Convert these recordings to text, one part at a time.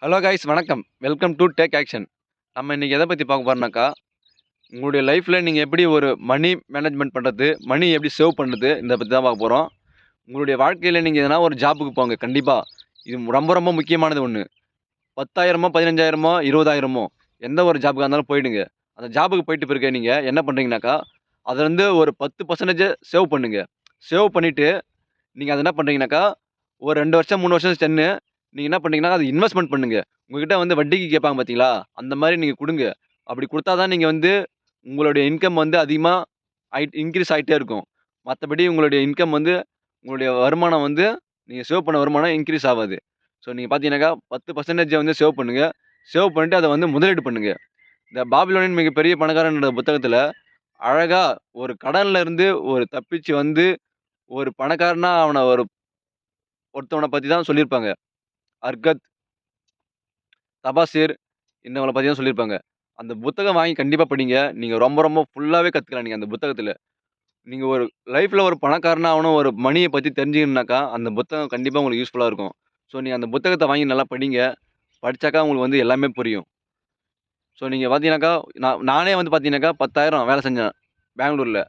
Hello guys வணக்கம். Welcome to take action. நம்ம இன்னைக்கு எத பத்தி பார்க்க போறோம்னாக்கா, உங்களுடைய லைஃப்ல நீங்க எப்படி ஒரு மணி மேனேஜ்மென்ட் பண்றது, மணி எப்படி சேவ் பண்றது, இத பத்தி தான் பார்க்க போறோம். உங்களுடைய வாழ்க்கையில நீங்க எதனா ஒரு ஜாப்‌க்கு போங்க கண்டிப்பா. இது ரொம்ப ரொம்ப முக்கியமானது ஒண்ணு. 10,000மோ, 15,000மோ, 20,000மோ எந்த ஒரு ஜாப்‌க்கா இருந்தாலும் போயிடுங்க. அந்த ஜாப்‌க்கு போயிட்ட பிறகு நீங்க என்ன பண்றீங்கனாக்கா, அதுலருந்து ஒரு 10% சேவ் பண்ணுங்க. சேவ் பண்ணிட்டு, நீங்க அத என்ன பண்றீங்கனாக்கா, ஒரு 2 வருஷம், 3 வருஷம் சென்னு, நீங்க என்ன பண்றீங்கன்னா, அத இன்வெஸ்ட்மென்ட் பண்ணுங்க. உங்ககிட்ட வந்து வட்டிக்கு கேட்பாங்க பார்த்தீங்களா? அந்த மாரி நீங்க குடுங்க. அப்படி குடுத்தா தான் நீங்க வந்து உங்களுடைய இன்கம் வந்து அதிகமா இன்கிரீஸ் ஆயிட்டே இருக்கும். மத்தபடி உங்களுடைய இன்கம் வந்து உங்களுடைய வருமானம் வந்து நீங்க சேவ் பண்ண வருமானம் இன்கிரீஸ் ஆவாது. ஸோ நீங்க பார்த்தீங்கன்னாக்கா 10% வந்து சேவ் பண்ணுங்க. சேவ் பண்ணிட்டு அத வந்து முதலீடு பண்ணுங்க. இந்த பாபிலோனியன் மிகப்பெரிய பணக்காரன்ற புத்தகத்துல அழகா ஒரு கடன்ல இருந்து ஒரு தப்பிச்சு வந்து ஒரு பணக்காரனா அவன ஒருத்தவன பத்தி தான் சொல்லியிருப்பாங்க. அர்கத், தபாசிர் இன்னவங்கள பத்தி தான் சொல்லியிருப்பாங்க. அந்த புத்தகம் வாங்கி கண்டிப்பா படிங்க. நீங்க ரொம்ப ரொம்ப ஃபுல்லாவே கத்துக்கலாம் நீங்க அந்த புத்தகத்துல. நீங்க ஒரு லைஃப்ல ஒரு பணக்காரனா ஆவணும், ஒரு மணிய பத்தி தெரிஞ்சுக்கணும்னாக்கா, அந்த புத்தகம் கண்டிப்பா உங்களுக்கு யூஸ்ஃபுல்லா இருக்கும். ஸோ நீங்க அந்த புத்தகத்த வாங்கி நல்லா படிங்க. படிச்சாக்கா உங்களுக்கு வந்து எல்லாமே புரியும். ஸோ நீங்க பார்த்தீங்கன்னாக்கா, நானே வந்து பார்த்தீங்கன்னாக்கா 10,000 வேலை செஞ்சேன், பெங்களூர்ல.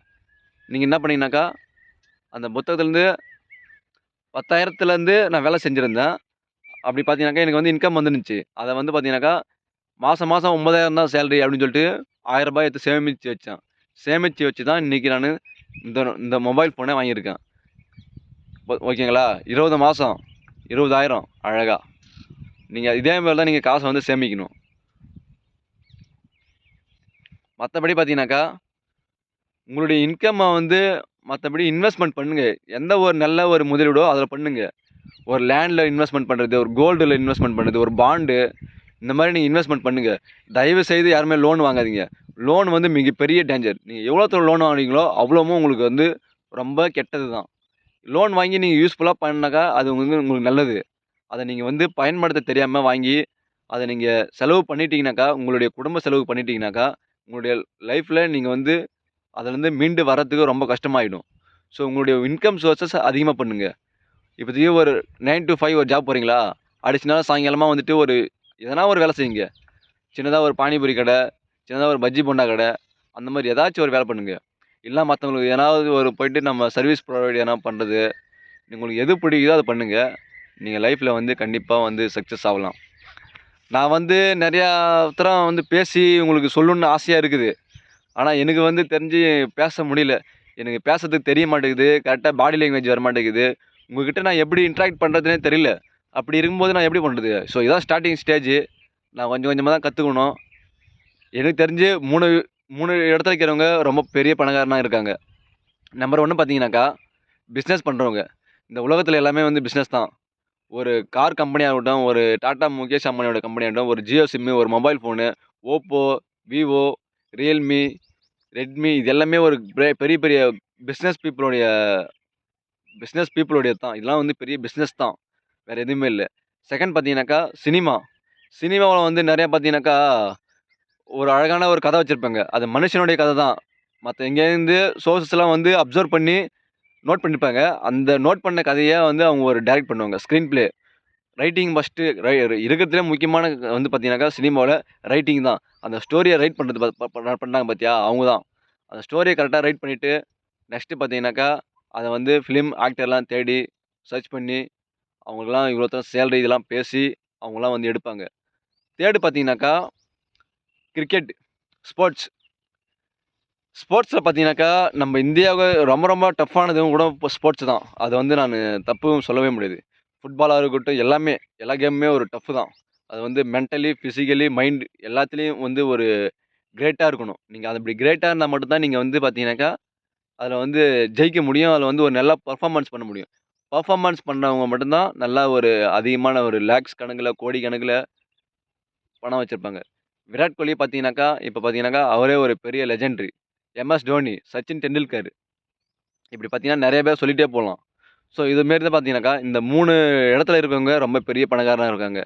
நீங்க என்ன பண்ணீங்கன்னாக்கா, அந்த புத்தகத்துலருந்து 10,000த்துலருந்து நான் வேலை செஞ்சிருந்தேன். அப்படி பார்த்தீங்கன்னாக்கா, எனக்கு வந்து இன்கம் வந்துருந்துச்சு. அத வந்து பார்த்தீங்கன்னாக்கா, மாசம் மாசம் 9,000 தான் சேலரி அப்படின்னு சொல்லிட்டு ரூ. 1000 எடுத்து சேமிச்சு வச்சேன். சேமிச்சு வச்சு தான் இன்னைக்கு நானு இந்த இந்த மொபைல் ஃபோனே வாங்கியிருக்கேன். ஓகேங்களா? 20 மாசம் 20,000 அழகா. நீங்க இதே மாரி தான் நீங்க காச வந்து சேமிக்கணும். மத்தபடி பார்த்தீங்கன்னாக்கா, உங்களுடைய இன்கம்ம வந்து மத்தபடி இன்வெஸ்ட்மென்ட் பண்ணுங்க. எந்த ஒரு நல்ல ஒரு முதலீடோ அதுல பண்ணுங்க. ஒரு லேண்ட்ல இன்வெஸ்ட்மென்ட் பண்றது, ஒரு கோல்டுல இன்வெஸ்ட்மென்ட் பண்றது, ஒரு பாண்டு இந்த மாரி நீங்க இன்வெஸ்ட்மென்ட் பண்ணுங்க. தயவு செய்து யாருமே லோன் வாங்காதீங்க. லோன் வந்து மிகப்பெரிய டேஞ்சர். நீங்க எவ்வளோத்துல லோன் வாங்குறீங்களோ, அவ்வளவும் உங்களுக்கு வந்து ரொம்ப கெட்டது தான். லோன் வாங்கி நீங்க யூஸ்ஃபுல்லா பண்ணாக்கா, அது வந்து உங்களுக்கு நல்லது. அத நீங்க வந்து பயன்படுத்த தெரியாம வாங்கி, அத நீங்க செலவு பண்ணிட்டீங்கனாக்கா, உங்களுடைய குடும்ப செலவுக்கு பண்ணிட்டீங்கனாக்கா, உங்களுடைய லைஃப்ல நீங்க வந்து அதுலருந்து மீண்டு வர்றதுக்கு ரொம்ப கஷ்டமாயிடும். ஸோ உங்களுடைய இன்கம் சோர்ஸஸ் அதிகமா பண்ணுங்க. இப்போதைக்கு ஒரு 9 டூ 5 ஒரு ஜாப் போறீங்களா? அடிஷனலா சாயங்காலமா வந்துட்டு ஒரு எதனா ஒரு வேலை செய்யுங்க. சின்னதா ஒரு பானிபூரி கடை, சின்னதா ஒரு பஜ்ஜி போண்டா கடை, அந்த மாரி ஏதாச்சும் ஒரு வேலை பண்ணுங்க. இல்ல மத்தவங்களுக்கு எதனாவது ஒரு போயிட்டு நம்ம சர்வீஸ் ப்ரொவைட் எதனா பண்றது, உங்களுக்கு எது பிடிக்குதோ அத பண்ணுங்க. நீங்க லைஃப்ல வந்து கண்டிப்பா வந்து சக்சஸ் ஆவலாம். நான் வந்து நெறையா தரம் வந்து பேசி உங்களுக்கு சொல்லணும்னு ஆசையா இருக்குது. ஆனா எனக்கு வந்து தெரிஞ்சு பேச முடியல. எனக்கு பேசறதுக்கு தெரிய மாட்டேங்குது. கரெக்ட்டா பாடி லாங்குவேஜ் வரமாட்டேங்குது. உங்ககிட்ட நான் எப்படி இன்டராக்ட் பண்றதுன்னே தெரியல. அப்படி இருக்கும்போது நான் எப்படி பண்றது? ஸோ இதான் ஸ்டார்ட்டிங் ஸ்டேஜ். நான் கொஞ்சம் கொஞ்சமா தான் கத்துக்கணும். எனக்கு தெரிஞ்சு 3 இடத்துல இருக்கிறவங்க ரொம்ப பெரிய பணக்காரனா இருக்காங்க. நம்பர் 1 பார்த்தீங்கன்னாக்கா, பிசினஸ் பண்றவங்க. இந்த உலகத்துல எல்லாமே வந்து பிசினஸ் தான். ஒரு கார் கம்பெனியா இருக்கட்டும், ஒரு டாடா முகேஷ் அம்பானியோட கம்பெனியா இருக்கட்டும், ஒரு ஜியோ சிம்மு, ஒரு mobile phone, Oppo, Vivo, Realme, Redmi இது எல்லாமே ஒரு பெரிய பெரிய பிசினஸ் பீப்பிளோடைய பிசினஸ் பீப்பிளோடையது தான். இதெல்லாம் வந்து பெரிய பிசினஸ் தான். வேற எதுவுமே இல்ல. செகண்ட் பார்த்தீங்கன்னாக்கா, சினிமா. சினிமாவுல வந்து நெறைய பார்த்தீங்கன்னாக்கா, ஒரு அழகான ஒரு கதை வச்சிருப்பாங்க. அது மனுஷனுடைய கதை தான். மத்த எங்கேருந்து சோர்ஸஸ்லாம் வந்து அப்சர்வ் பண்ணி நோட் பண்ணியிருப்பாங்க. அந்த நோட் பண்ண கதைய வந்து அவங்க ஒரு டைரக்ட் பண்ணுவாங்க. Screen play. ரைட்டிங் ஃபர்ஸ்ட்டு இருக்கறதுலே முக்கியமான வந்து பார்த்தீங்கன்னாக்கா, சினிமாவுல ரைட்டிங் தான். அந்த ஸ்டோரிய ரைட் பண்றது ப ப பண்ணாங்க பார்த்தியா? அவங்க தான். அந்த ஸ்டோரிய கரெக்ட்டா ரைட் பண்ணிட்டு, நெக்ஸ்ட்டு பார்த்தீங்கன்னாக்கா, அத வந்து ஃபிலிம் ஆக்டர்லாம் தேடி, சர்ச் பண்ணி, அவங்களுக்கெல்லாம் இவ்வளோ தான் சேலரி இதெல்லாம் பேசி, அவங்கலாம் வந்து எடுப்பாங்க. தேர்டு பார்த்தீங்கன்னாக்கா, கிரிக்கெட், ஸ்போர்ட்ஸ். ஸ்போர்ட்ஸ்ல பார்த்தீங்கன்னாக்கா, நம்ம இந்தியாவுக்கு ரொம்ப ரொம்ப டஃப்பானதும் கூட இப்போ ஸ்போர்ட்ஸ் தான். அத வந்து நானு தப்புன்னு சொல்லவே முடியாது. ஃபுட்பாலா இருக்கட்டும், எல்லாமே, எல்லா கேமுமே ஒரு டஃப் தான். அது வந்து மென்டலி, பிசிக்கலி, மைண்ட் எல்லாத்துலயும் வந்து ஒரு கிரேட்டா இருக்கணும். நீங்க அது அப்படி கிரேட்டா இருந்தா மட்டும் தான் நீங்க வந்து பார்த்தீங்கன்னாக்கா, அதுல வந்து ஜெயிக்க முடியும். அதுல வந்து ஒரு நல்ல பெர்ஃபார்மன்ஸ் பண்ண முடியும். பெர்ஃபார்மன்ஸ் பண்ணவங்க மட்டும் தான் நல்லா ஒரு அதிகமான ஒரு லேக்ஸ் கணக்குல, கோடி கணக்குல பணம் வச்சிருப்பாங்க. விராட் கோலி பார்த்தீங்கன்னாக்கா, இப்ப பார்த்தீங்கன்னாக்கா, அவரே ஒரு பெரிய லெஜெண்டரி. எம்.எஸ். தோனி, சச்சின் டெண்டுல்கர் இப்படி பார்த்தீங்கன்னா நெறைய பேர் சொல்லிட்டே போலாம். ஸோ இது மாரி தான் பார்த்தீங்கன்னாக்கா, இந்த 3 இடத்துல இருக்கவங்க ரொம்ப பெரிய பணக்காரனா இருக்காங்க.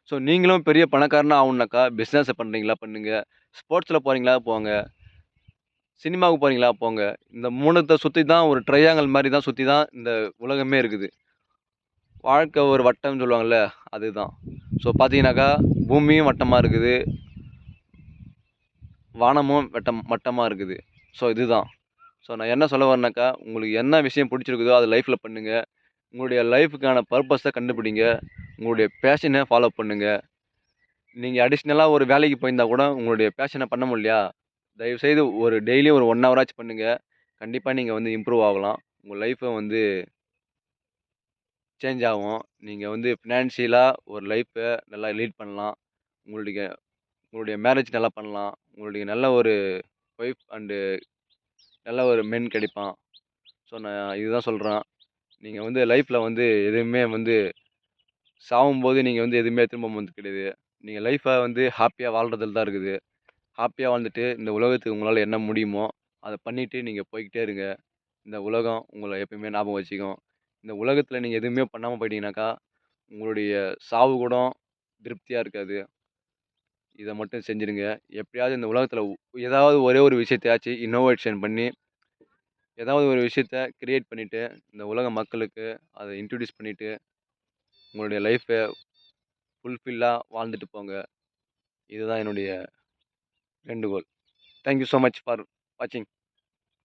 ஸோ நீங்களும் பெரிய பணக்காரனா ஆவணும்னாக்கா, பிசினஸ் பண்றீங்களா பண்ணுங்க. ஸ்போர்ட்ஸ்ல போறீங்களா போங்க. சினிமாவுக்கு போறீங்களா போங்க. இந்த 3த்த சுத்தி தான் ஒரு ட்ரையாங்கிள் மாரி தான் சுத்தி தான் இந்த உலகமே இருக்குது. வாழ்க்கை ஒரு வட்டம்னு சொல்லுவாங்கல்ல, அதுதான். ஸோ பார்த்தீங்கன்னாக்கா, பூமியும் வட்டமா இருக்குது. வானமும் வட்டமா இருக்குது. ஸோ இதுதான். ஸோ நான் என்ன சொல்ல வரேன்னாக்கா, உங்களுக்கு என்ன விஷயம் பிடிச்சிருக்குதோ அத லைஃப்ல பண்ணுங்க. உங்களுடைய லைஃப்‌க்கான பர்ப்பஸ கண்டுபிடிங்க. உங்களுடைய பேஷன ஃபாலோ பண்ணுங்க. நீங்க அடிஷனலா ஒரு வேலைக்கு போயிருந்தா கூட உங்களுடைய பேஷன பண்ண முடியலையா? தயவுசெய்து ஒரு டெய்லியும் ஒரு 1 ஹவராச்சும் பண்ணுங்க. கண்டிப்பா நீங்க வந்து இம்ப்ரூவ் ஆகலாம். உங்க லைஃப வந்து சேஞ்ச் ஆகும். நீங்க வந்து ஃபினான்ஷியலா ஒரு லைஃப நல்லா லீட் பண்ணலாம். உங்களுடைய உங்களுடைய மேரேஜ் நல்லா பண்ணலாம். உங்களுடைய நல்ல ஒரு ஒய்ஃப் அண்ட் நல்ல ஒரு மென் கிடைப்பான். ஸோ நான் இதுதான் சொல்றேன். நீங்க வந்து லைஃப்ல வந்து எதுவுமே வந்து சாவும்போது நீங்க வந்து எதுவுமே திரும்ப வந்தது கிடையாது. நீங்க லைஃப வந்து ஹேப்பியா வாழ்றதுல தான் இருக்குது. ஹேப்பியா வாழ்ந்துட்டு இந்த உலகத்துக்கு உங்களால என்ன முடியுமோ, அத பண்ணிட்டு நீங்க போய்க்கிட்டே இருங்க. இந்த உலகம் உங்கள எப்பயுமே ஞாபகம் வச்சுக்கும். இந்த உலகத்துல நீங்க எதுவுமே பண்ணாம போயிட்டீங்கனாக்கா, உங்களுடைய சாவு கூட திருப்தியா இருக்காது. இத மட்டும் செஞ்சுருங்க. எப்படியாவது இந்த உலகத்துல ஏதாவது ஒரே ஒரு விஷயத்தையாச்சும் இன்னோவேஷன் பண்ணி, ஏதாவது ஒரு விஷயத்த கிரியேட் பண்ணிட்டு, இந்த உலக மக்களுக்கு அத இன்ட்ரோடியூஸ் பண்ணிட்டு, உங்களுடைய லைஃப ஃபுல்ஃபில்லா வாழ்ந்துட்டு போங்க. இதுதான் என்னுடைய வேண்டுகோள். Thank you so much for வாட்சிங்.